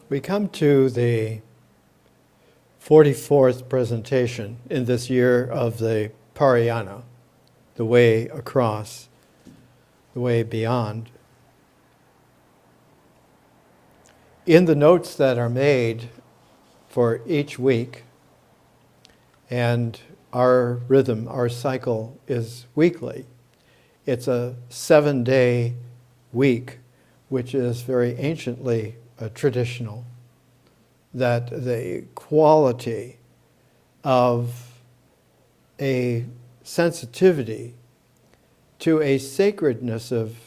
We come to the 44th presentation in this year of the Parayana, the way across, the way beyond. In the notes that are made for each week, and our rhythm, our cycle is weekly. It's a 7-day week, which is very anciently traditional, that the quality of a sensitivity to a sacredness of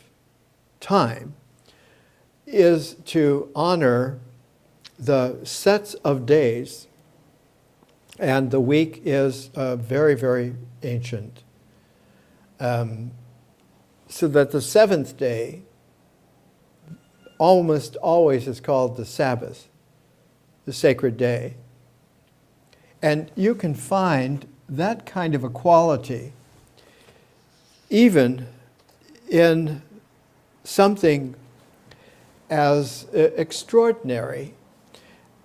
time is to honor the sets of days, and the week is very, very ancient. So that the seventh day almost always is called the Sabbath, the sacred day. And you can find that kind of a quality even in something as extraordinary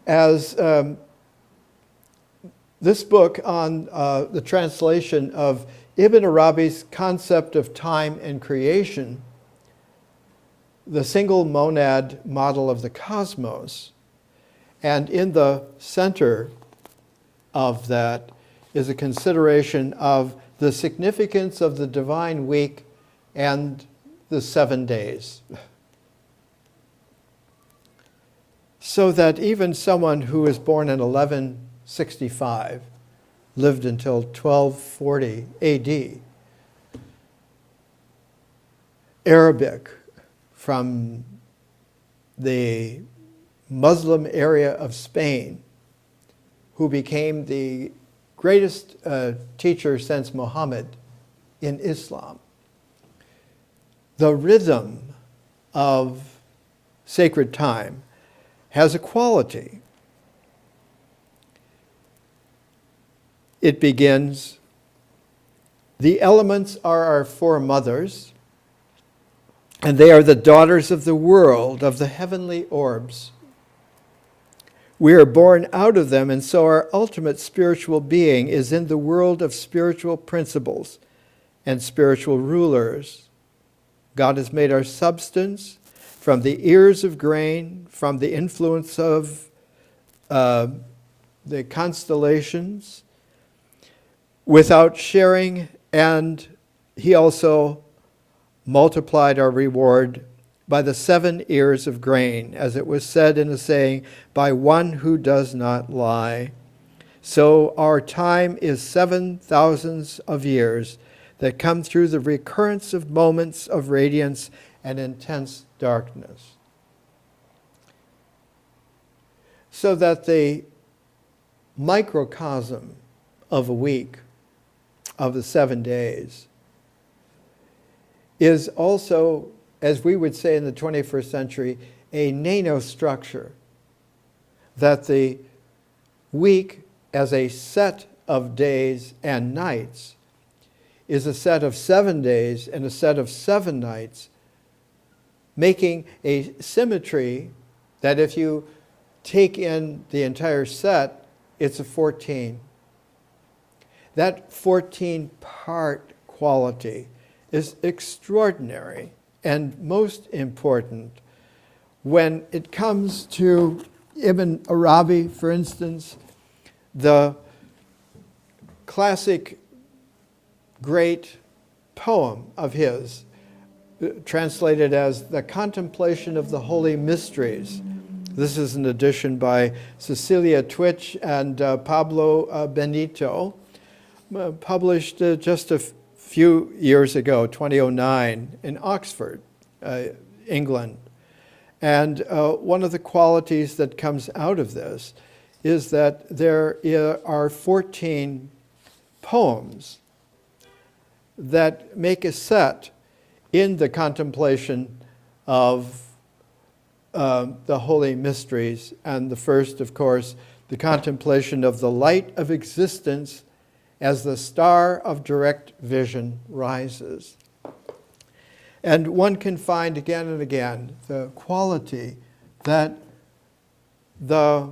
as this book on the translation of Ibn Arabi's concept of time and creation, the single monad model of the cosmos. And in the center of that is a consideration of the significance of the divine week and the 7 days. So that even someone who was born in 1165 lived until 1240 AD. Arabic from the Muslim area of Spain, who became the greatest teacher since Muhammad in Islam. The rhythm of sacred time has a quality. It begins, the elements are our four mothers, and they are the daughters of the world, of the heavenly orbs. We are born out of them, and so our ultimate spiritual being is in the world of spiritual principles and spiritual rulers. God has made our substance from the ears of grain, from the influence of the constellations, without sharing, and he also multiplied our reward by the 7 ears of grain, as it was said in a saying, by one who does not lie. So our time is 7,000 of years that come through the recurrence of moments of radiance and intense darkness. So that the microcosm of a week, of the 7 days, is also, as we would say in the 21st century, a nanostructure. That the week as a set of days and nights is a set of 7 days and a set of 7 nights, making a symmetry that if you take in the entire set, it's a 14. That 14-part quality is extraordinary and most important when it comes to Ibn Arabi, for instance, the classic great poem of his, translated as The Contemplation of the Holy Mysteries. This is an edition by Cecilia Twitch and Pablo Benito, published just a few years ago, 2009, in Oxford, England. And one of the qualities that comes out of this is that there are 14 poems that make a set in the contemplation of the holy mysteries. And the first, of course, the contemplation of the light of existence as the star of direct vision rises. And one can find again and again the quality that the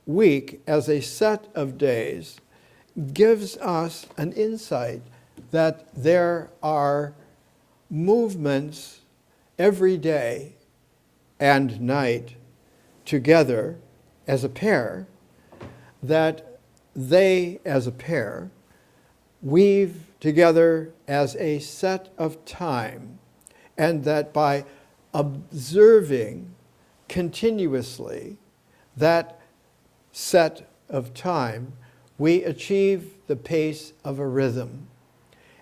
week as a set of days gives us an insight that there are movements every day and night together as a pair, that they as a pair weave together as a set of time, and that by observing continuously that set of time, we achieve the pace of a rhythm.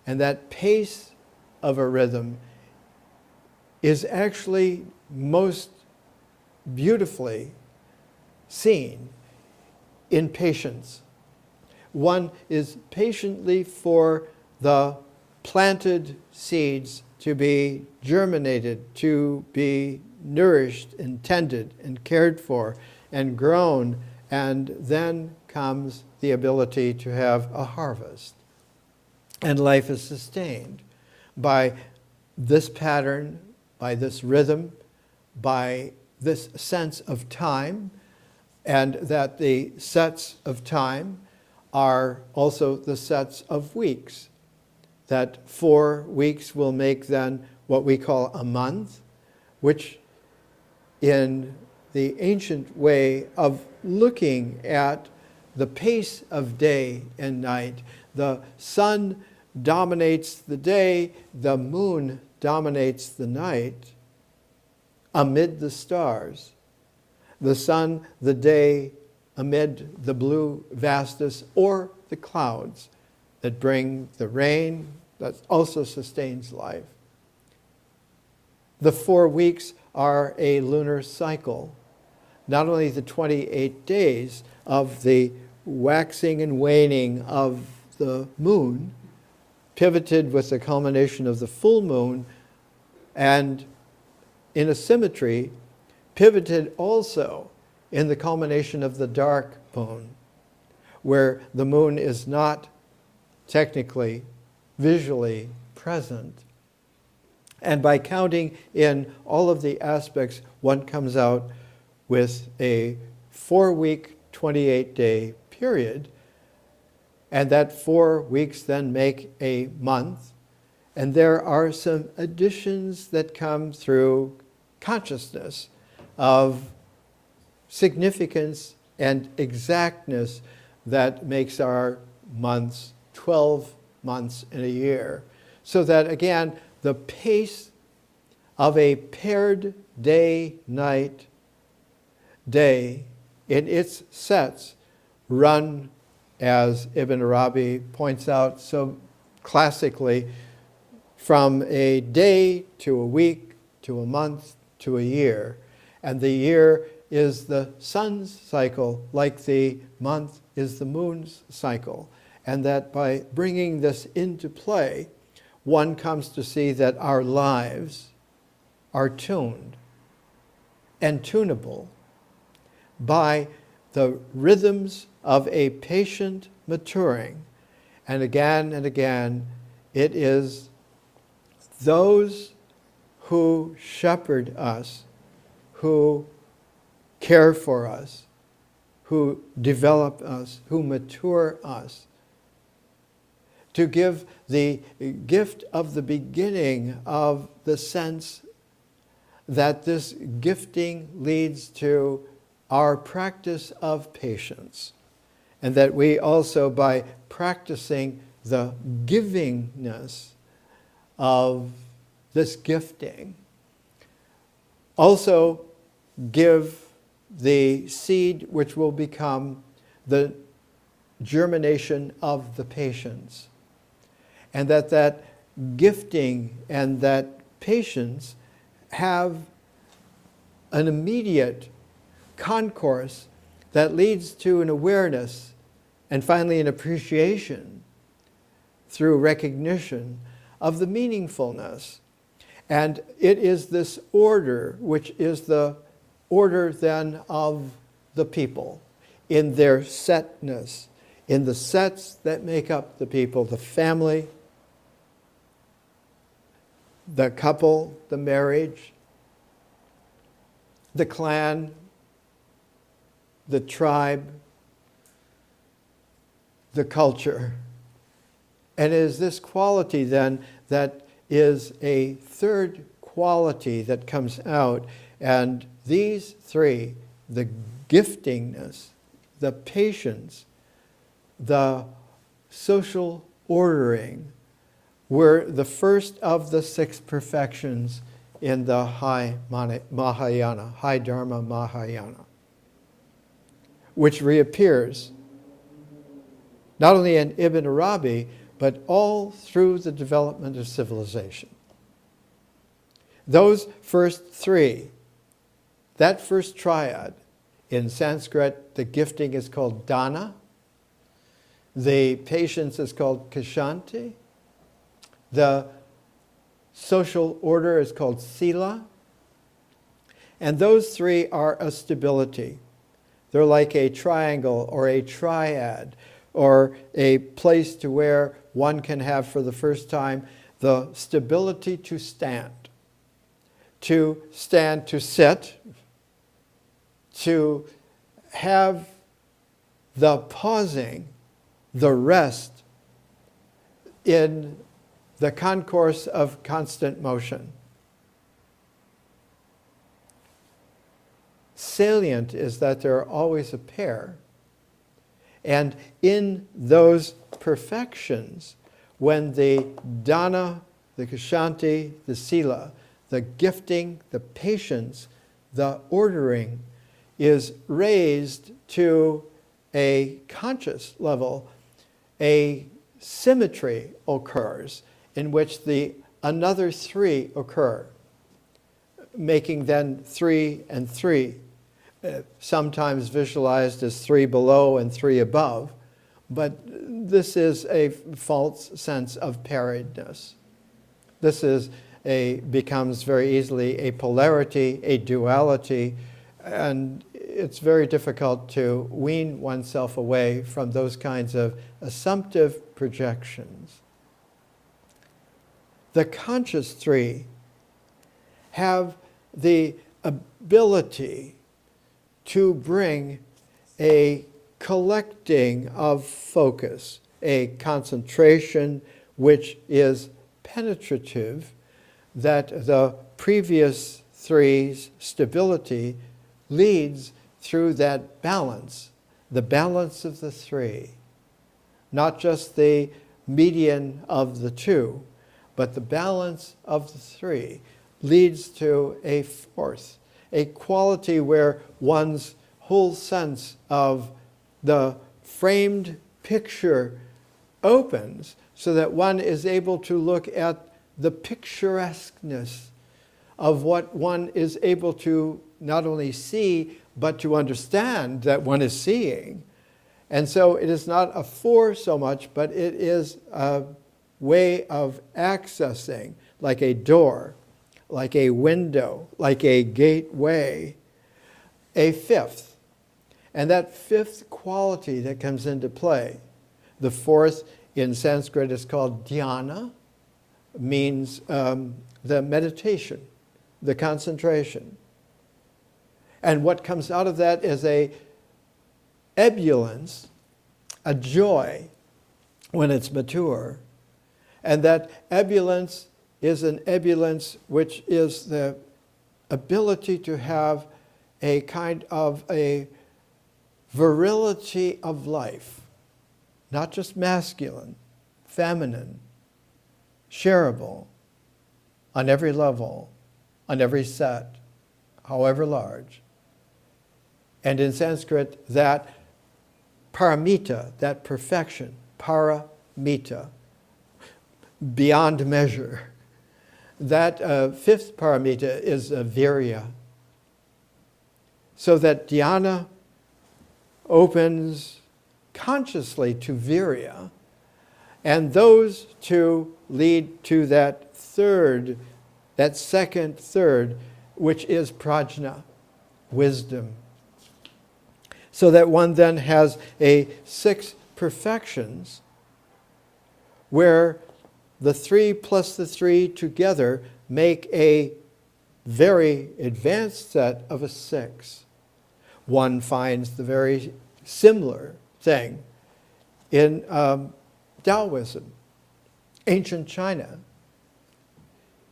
And that pace of a rhythm is actually most beautifully seen in patience. One is patiently for the planted seeds to be germinated, to be nourished and tended and cared for and grown, and then comes the ability to have a harvest. And life is sustained by this pattern, by this rhythm, by this sense of time, and that the sets of time are also the sets of weeks. That 4 weeks will make then what we call a month, which in the ancient way of looking at the pace of day and night, the sun dominates the day, the moon dominates the night amid the stars. The sun, the day, amid the blue vastness or the clouds that bring the rain that also sustains life. The 4 weeks are a lunar cycle, not only the 28 days of the waxing and waning of the moon, pivoted with the culmination of the full moon, and in a symmetry, pivoted also in the culmination of the dark moon, where the moon is not technically, visually present. And by counting in all of the aspects, one comes out with a 4-week, 28-day period. And that 4 weeks then make a month. And there are some additions that come through consciousness of significance and exactness that makes our months 12 months in a year. So that again, the pace of a paired day-night day in its sets run, as Ibn Arabi points out so classically, from a day to a week to a month to a year. And the year is the sun's cycle, like the month is the moon's cycle. And that by bringing this into play, one comes to see that our lives are tuned and tunable by the rhythms of a patient maturing. And again, it is those who shepherd us, who care for us, who develop us, who mature us, to give the gift of the beginning of the sense that this gifting leads to our practice of patience, and that we also, by practicing the givingness of this gifting, also give the seed which will become the germination of the patience. And that gifting and that patience have an immediate concourse that leads to an awareness and finally an appreciation through recognition of the meaningfulness. And it is this order which is the order then of the people in their setness, in the sets that make up the people, the family, the couple, the marriage, the clan, the tribe, the culture. And it is this quality then that is a third quality that comes out. And these three, the giftingness, the patience, the social ordering, were the first of the 6 perfections in the High Mahayana, High Dharma Mahayana, which reappears not only in Ibn Arabi, but all through the development of civilization. Those first 3, that first triad, in Sanskrit, the gifting is called dana, the patience is called kshanti, the social order is called sila, and those 3 are a stability. They're like a triangle or a triad, or a place to where one can have for the first time the stability to stand, to sit, to have the pausing, the rest in the concourse of constant motion. Salient is that there are always a pair. And in those perfections, when the dana, the kshanti, the sila, the gifting, the patience, the ordering is raised to a conscious level, a symmetry occurs in which the another 3 occur, making then 3 and 3. Sometimes visualized as 3 below and 3 above, but this is a false sense of pairedness. This becomes very easily a polarity, a duality, and it's very difficult to wean oneself away from those kinds of assumptive projections. The conscious 3 have the ability to bring a collecting of focus, a concentration which is penetrative, that the previous 3's stability leads through that balance, the balance of the 3, not just the median of the 2, but the balance of the 3 leads to a 4th, a quality where one's whole sense of the framed picture opens so that one is able to look at the picturesqueness of what one is able to not only see, but to understand that one is seeing. And so it is not a 4 so much, but it is a way of accessing, like a door, like a window, like a gateway, a 5th. And that 5th quality that comes into play, the 4th in Sanskrit is called dhyana, means the meditation, the concentration. And what comes out of that is a ebullience, a joy when it's mature. And that ebullience is an ebullience which is the ability to have a kind of a virility of life, not just masculine, feminine, shareable, on every level, on every set, however large. And in Sanskrit, that paramita, that perfection, paramita, beyond measure, that 5th paramita is virya. So that dhyana opens consciously to virya, and those 2 lead to that 3rd, that second 3rd, which is prajna, wisdom. So that one then has a 6 perfections where the 3 plus the 3 together make a very advanced set of a 6, One finds the very similar thing in Taoism, ancient China,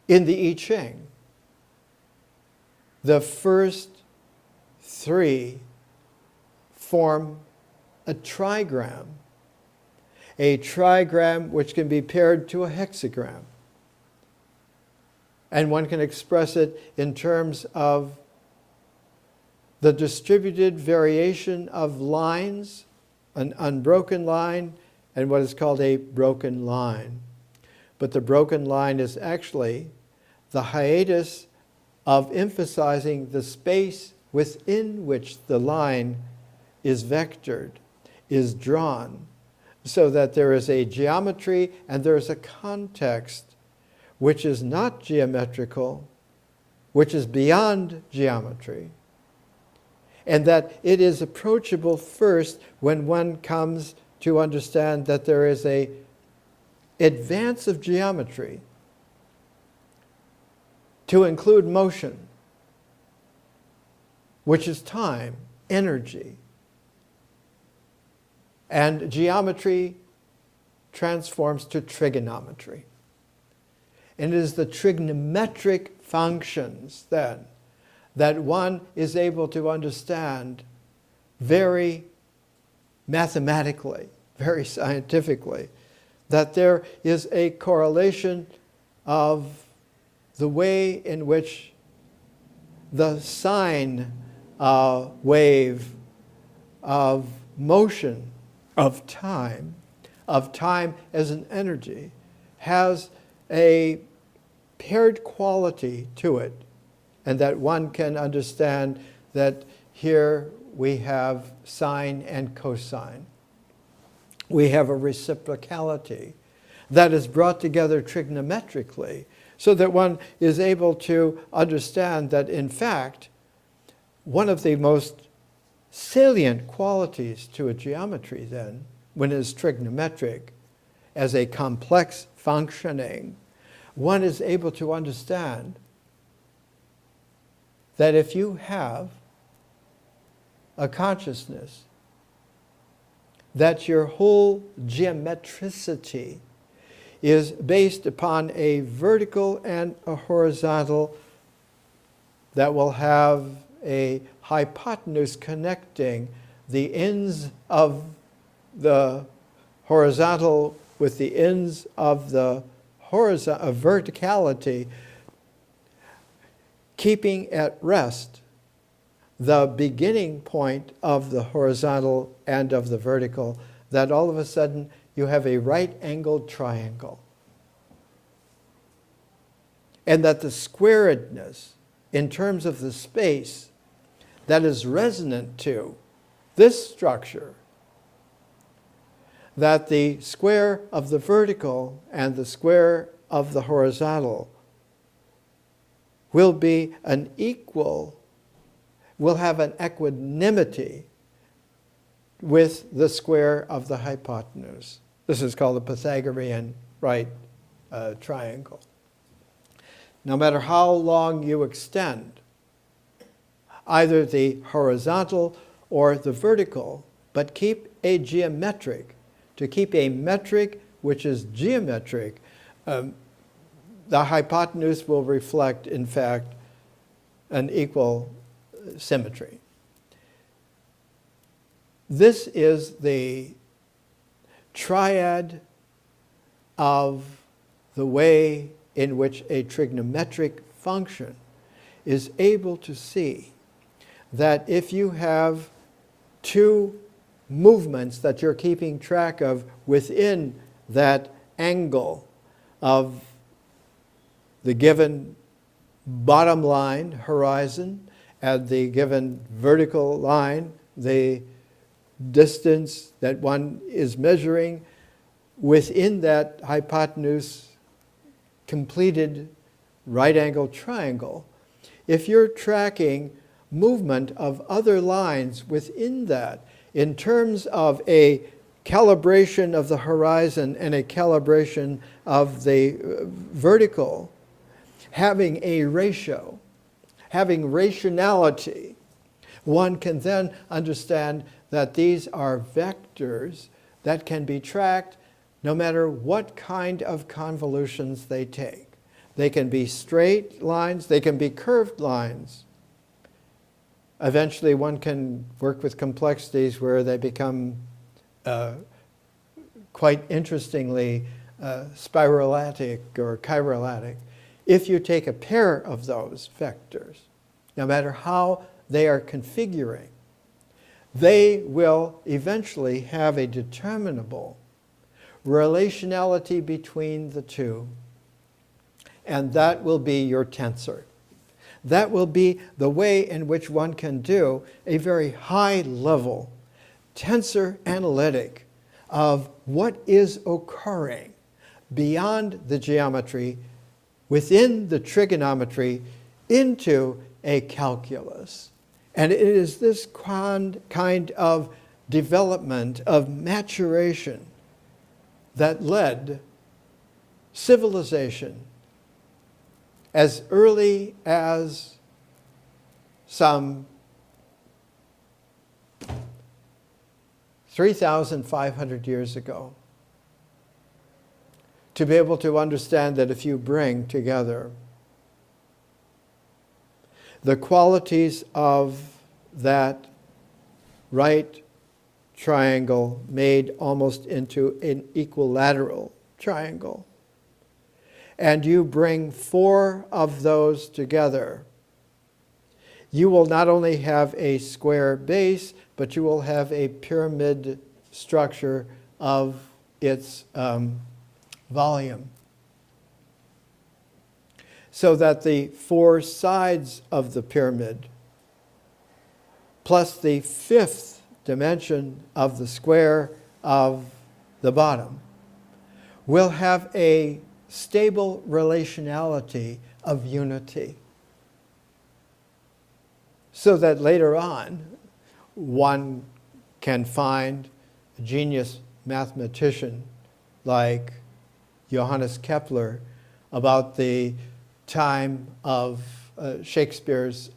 in the I Ching. The first three form a trigram which can be paired to a hexagram. And one can express it in terms of the distributed variation of lines, an unbroken line, and what is called a broken line. But the broken line is actually the hiatus of emphasizing the space within which the line is vectored, is drawn, so that there is a geometry and there is a context which is not geometrical, which is beyond geometry, and that it is approachable first when one comes to understand that there is an advance of geometry to include motion, which is time, energy. And geometry transforms to trigonometry. And it is the trigonometric functions then that one is able to understand very mathematically, very scientifically, that there is a correlation of the way in which the sine wave of motion, of time as an energy, has a paired quality to it, and that one can understand that here we have sine and cosine. We have a reciprocality that is brought together trigonometrically, so that one is able to understand that, in fact, one of the most salient qualities to a geometry then, when it is trigonometric, as a complex functioning, one is able to understand that if you have a consciousness that your whole geometricity is based upon a vertical and a horizontal that will have a hypotenuse connecting the ends of the horizontal with the ends of the verticality, keeping at rest the beginning point of the horizontal and of the vertical, that all of a sudden you have a right-angled triangle. And that the squaredness, in terms of the space that is resonant to this structure, that the square of the vertical and the square of the horizontal will be an equal, will have an equanimity with the square of the hypotenuse. This is called the Pythagorean right triangle. No matter how long you extend either the horizontal or the vertical, but keep a geometric, to keep a metric which is geometric, the hypotenuse will reflect, in fact, an equal symmetry. This is the triad of the way in which a trigonometric function is able to see that if you have two movements that you're keeping track of within that angle of the given bottom line, horizon, and the given vertical line, the distance that one is measuring within that hypotenuse completed right-angled triangle, if you're tracking movement of other lines within that in terms of a calibration of the horizon and a calibration of the vertical, having a ratio, having rationality, One can then understand that these are vectors that can be tracked no matter what kind of convolutions they take. They can be straight lines, they can be curved lines. Eventually one can work with complexities where they become quite interestingly spiralatic or chirollatic. If you take a pair of those vectors, no matter how they are configuring, they will eventually have a determinable relationality between the two, and that will be your tensor. That will be the way in which one can do a very high-level tensor analytic of what is occurring beyond the geometry, within the trigonometry, into a calculus. And it is this kind of development, of maturation, that led civilization as early as some 3,500 years ago to be able to understand that if you bring together the qualities of that right triangle made almost into an equilateral triangle, and you bring 4 of those together, you will not only have a square base, but you will have a pyramid structure of its volume. So that the 4 sides of the pyramid, plus the 5th dimension of the square of the bottom, will have a stable relationality of unity. So that later on, one can find a genius mathematician like Johannes Kepler about the time of Shakespeare's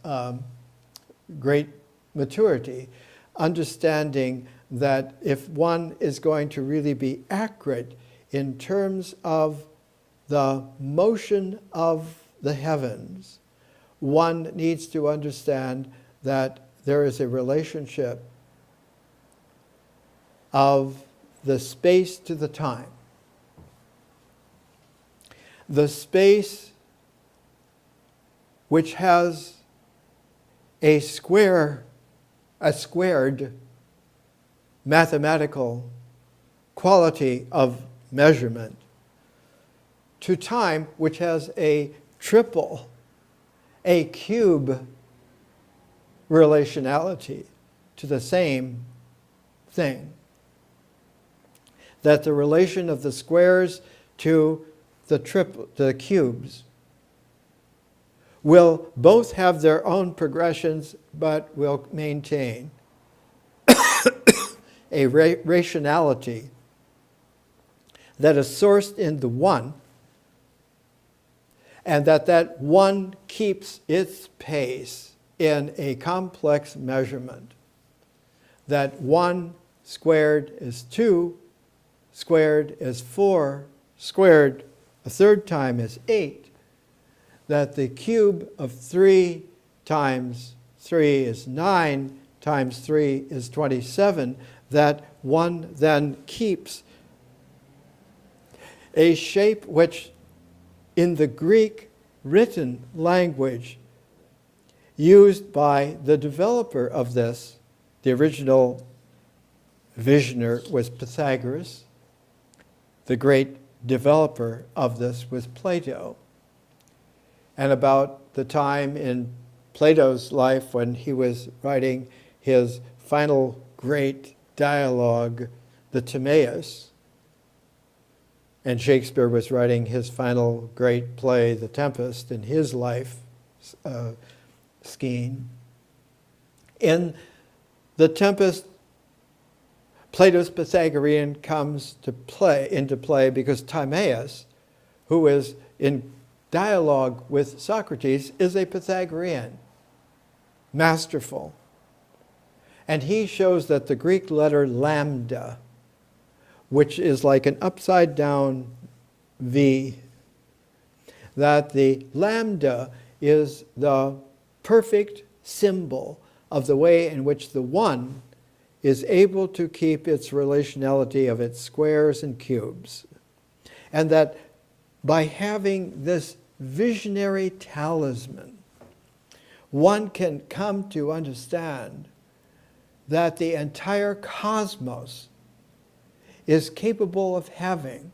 great maturity, understanding that if one is going to really be accurate in terms of the motion of the heavens, one needs to understand that there is a relationship of the space to the time. The space which has a squared mathematical quality of measurement, to time which has a triple, a cube relationality to the same thing. That the relation of the squares to the cubes will both have their own progressions, but will maintain a rationality that is sourced in the one, and that one keeps its pace in a complex measurement. That 1 squared is 2, squared is 4, squared a third time is 8, that the cube of 3 times 3 is 9, times 3 is 27, that one then keeps a shape which in the Greek written language used by the developer of this, the original visioner was Pythagoras, the great developer of this was Plato. And about the time in Plato's life when he was writing his final great dialogue, the Timaeus, and Shakespeare was writing his final great play, The Tempest, in his life scheme. In The Tempest, Plato's Pythagorean comes into play because Timaeus, who is in dialogue with Socrates, is a Pythagorean, masterful. And he shows that the Greek letter lambda, which is like an upside down V, that the lambda is the perfect symbol of the way in which the one is able to keep its relationality of its squares and cubes. And that by having this visionary talisman, one can come to understand that the entire cosmos is capable of having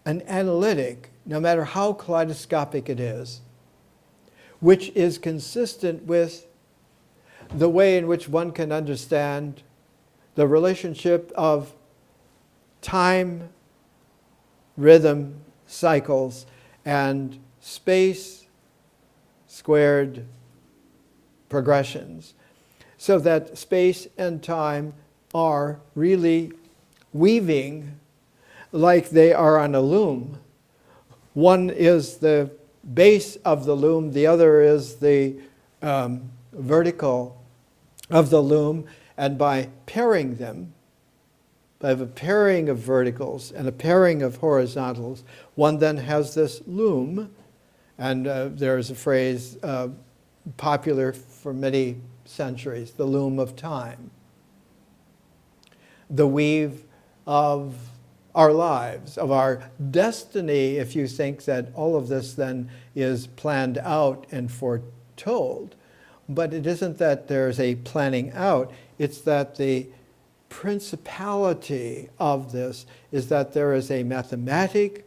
an analytic, no matter how kaleidoscopic it is, which is consistent with the way in which one can understand the relationship of time, rhythm, cycles, and space squared progressions, so that space and time are really weaving like they are on a loom. One is the base of the loom, the other is the vertical of the loom, and by pairing them, by a pairing of verticals and a pairing of horizontals, one then has this loom, and there is a phrase popular for many centuries, the loom of time. The weave of our lives, of our destiny, if you think that all of this then is planned out and foretold. But it isn't that there's a planning out, it's that the principality of this is that there is a mathematic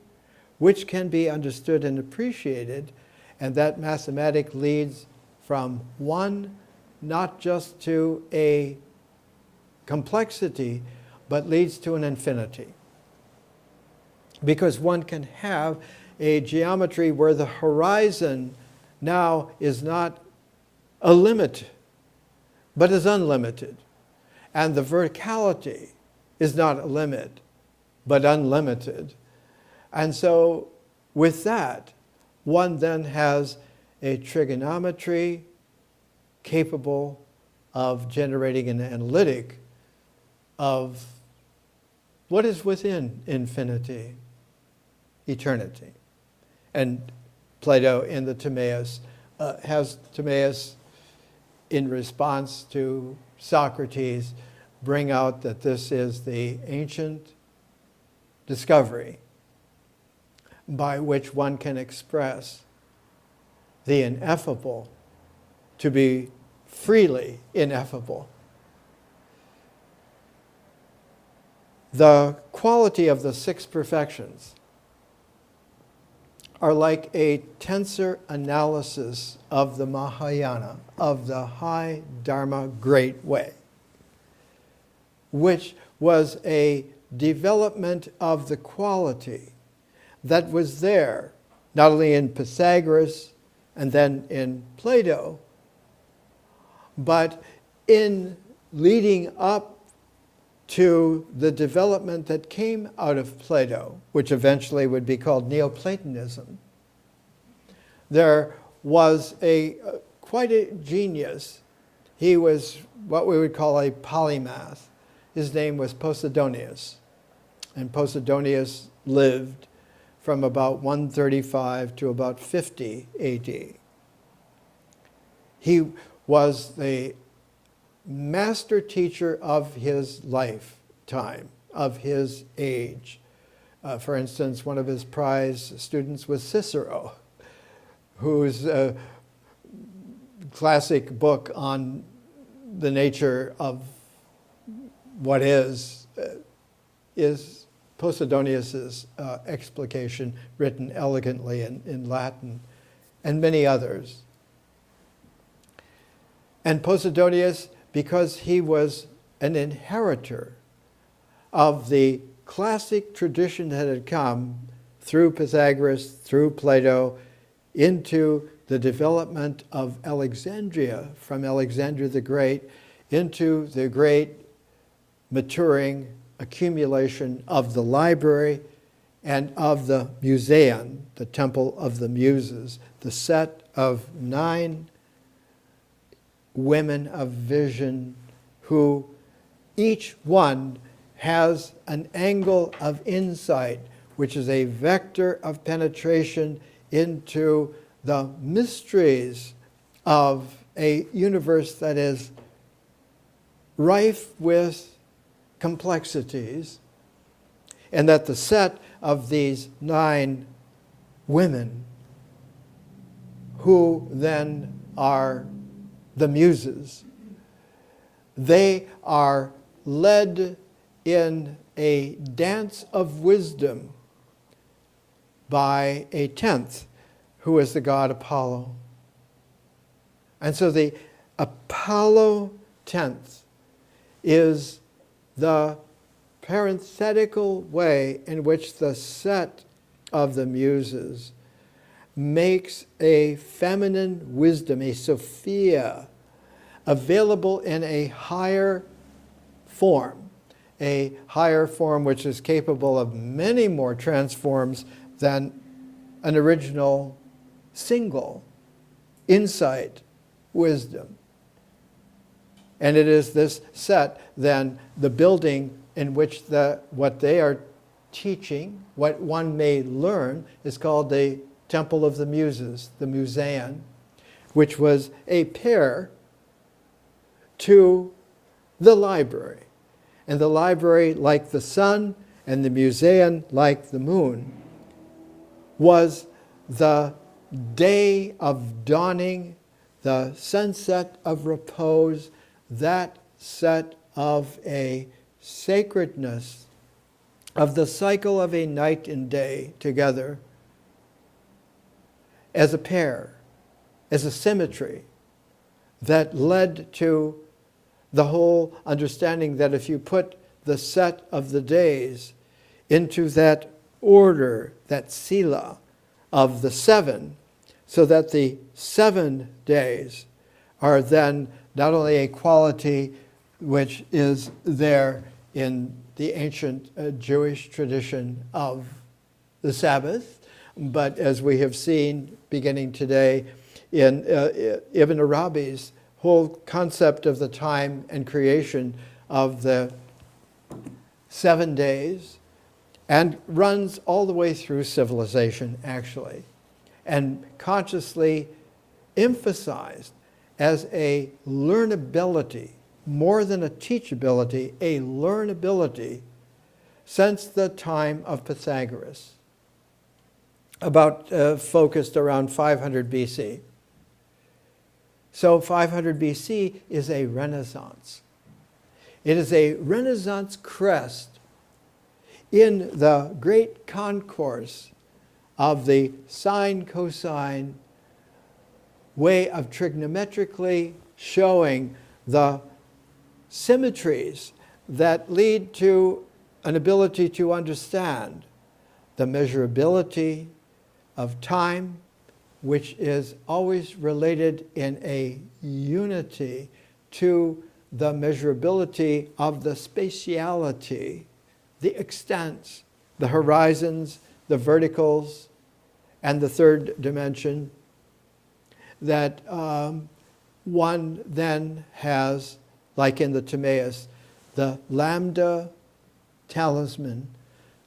which can be understood and appreciated, and that mathematic leads from one not just to a complexity, but leads to an infinity. Because one can have a geometry where the horizon now is not a limit, but is unlimited. And the verticality is not a limit, but unlimited. And so with that, one then has a trigonometry capable of generating an analytic of what is within infinity, eternity. And Plato in the Timaeus has Timaeus, in response to Socrates, bring out that this is the ancient discovery by which one can express the ineffable to be freely ineffable. The quality of the six perfections are like a tensor analysis of the Mahayana, of the high Dharma great way, which was a development of the quality that was there, not only in Pythagoras and then in Plato, but in leading up to the development that came out of Plato, which eventually would be called Neoplatonism. There was quite a genius. He was what we would call a polymath. His name was Posidonius. And Posidonius lived from about 135 to about 50 AD. He was the master teacher of his lifetime, of his age. For instance, one of his prize students was Cicero, whose classic book on the nature of what is Posidonius's explication, written elegantly in Latin, and many others. And Posidonius, because he was an inheritor of the classic tradition that had come through Pythagoras, through Plato, into the development of Alexandria, from Alexander the Great, into the great maturing accumulation of the library and of the museum, the Temple of the Muses, the set of 9 women of vision who each one has an angle of insight, which is a vector of penetration into the mysteries of a universe that is rife with complexities, and that the set of these 9 women, who then are the muses, they are led in a dance of wisdom by a 10th, who is the god Apollo. And so the Apollo 10th is the parenthetical way in which the set of the muses makes a feminine wisdom, a Sophia, available in a higher form which is capable of many more transforms than an original single insight wisdom. And it is this set, then, the building in which what they are teaching, what one may learn, is called the Temple of the Muses, the Museum, which was a pair to the library. And the library, like the sun, and the museum, like the moon, was the day of dawning, the sunset of repose, that set of a sacredness of the cycle of a night and day together as a pair, as a symmetry that led to the whole understanding that if you put the set of the days into that order, that sila of the 7, so that the 7 days are then not only a quality which is there in the ancient Jewish tradition of the Sabbath, but as we have seen beginning today in Ibn Arabi's whole concept of the time and creation of the 7 days, and runs all the way through civilization, actually, and consciously emphasized as a learnability, more than a teachability, a learnability, since the time of Pythagoras, about focused around 500 BC. So 500 BC is a Renaissance. It is a Renaissance crest in the great concourse of the sine-cosine way of trigonometrically showing the symmetries that lead to an ability to understand the measurability of time, which is always related in a unity to the measurability of the spatiality, the extents, the horizons, the verticals, and the third dimension, that one then has, like in the Timaeus, the lambda talisman,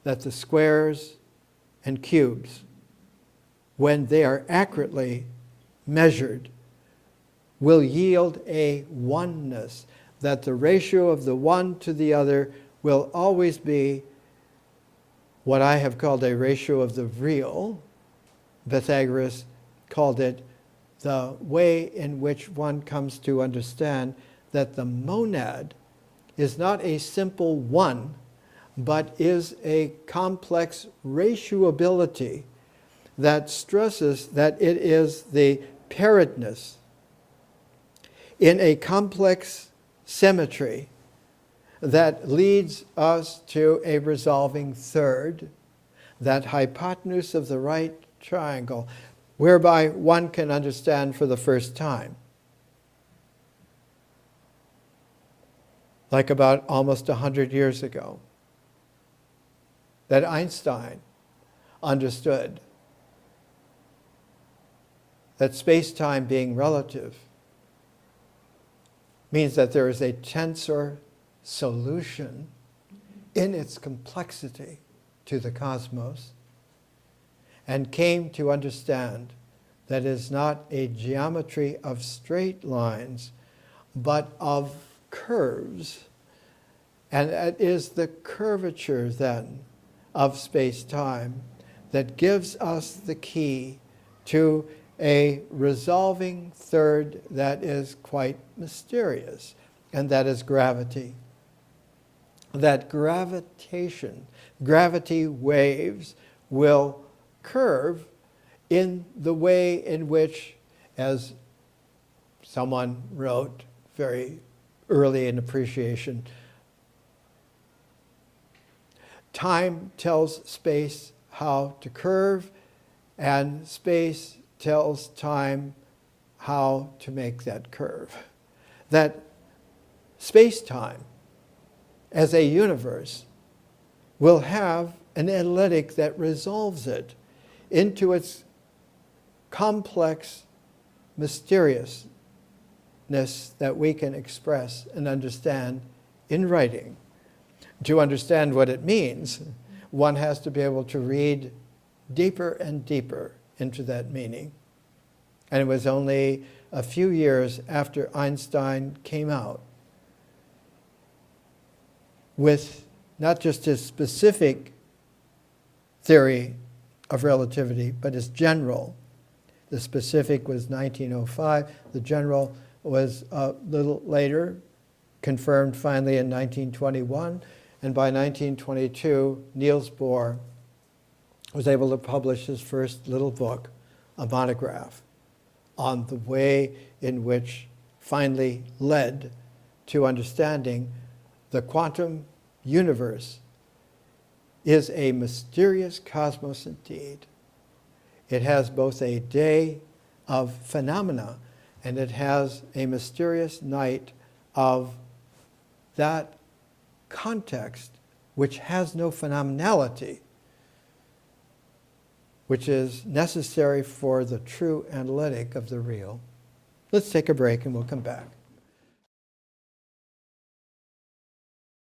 that the squares and cubes, when they are accurately measured, will yield a oneness, that the ratio of the one to the other will always be what I have called a ratio of the real. Pythagoras called it the way in which one comes to understand that the monad is not a simple one, but is a complex ratioability that stresses that it is the pairedness in a complex symmetry that leads us to a resolving third, that hypotenuse of the right triangle, whereby one can understand for the first time, like about almost 100 years ago, that Einstein understood that space-time being relative means that there is a tensor solution in its complexity to the cosmos, and came to understand that it is not a geometry of straight lines, but of curves. And it is the curvature then of space-time that gives us the key to a resolving third that is quite mysterious, and that is gravity. That gravitation, gravity waves will curve in the way in which, as someone wrote very early in appreciation, time tells space how to curve, and space tells time how to make that curve. That space-time, as a universe, will have an analytic that resolves it into its complex mysteriousness that we can express and understand in writing. To understand what it means, one has to be able to read deeper and deeper into that meaning. And it was only a few years after Einstein came out with not just his specific theory of relativity, but his general. The specific was 1905. The general was a little later, confirmed finally in 1921. And by 1922, Niels Bohr was able to publish his first little book, a monograph, on the way in which finally led to understanding the quantum universe is a mysterious cosmos indeed. It has both a day of phenomena and it has a mysterious night of that context which has no phenomenality, which is necessary for the true analytic of the real. Let's take a break and we'll come back.